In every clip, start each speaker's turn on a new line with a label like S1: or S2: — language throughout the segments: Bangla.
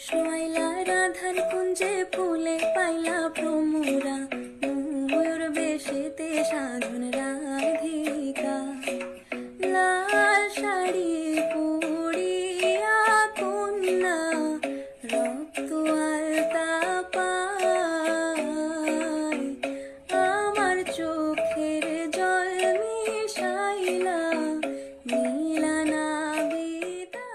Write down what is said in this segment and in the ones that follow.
S1: শোয়াইলা রাধার কুঞ্জে ফুলে পাইলা ভ্রমরা, ময়ূর বেশেতে সাধন রাধিকা। লাল শাড়ি পরিয়া কন্যা, রক্ত আলতা পায়, আমার চোখের জল মিশাইলা মিলানা বিদা।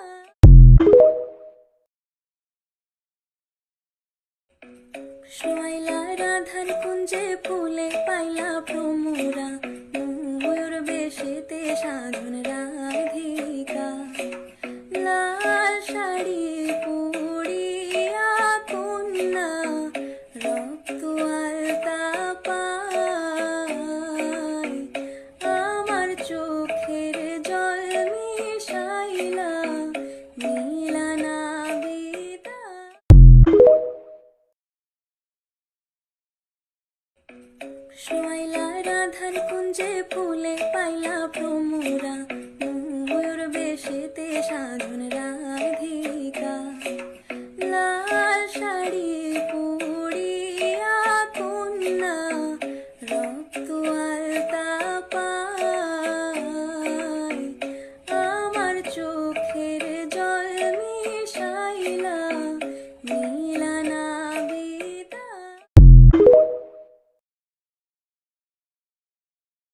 S1: শোয়াইলা রাধার কুঞ্জে ফুলে পাইলা ভ্রমরা, ময়ূর বেশেতে সাধন রাধিকা। লাল শাড়ি পরিয়া কন্যা, রক্ত আলতা পায়, আমার চোখের জল মিশাইলা মিলানা বিদা। শোয়াইলা রাধার কুঞ্জে ফুলে পাইলা ভ্রমরা,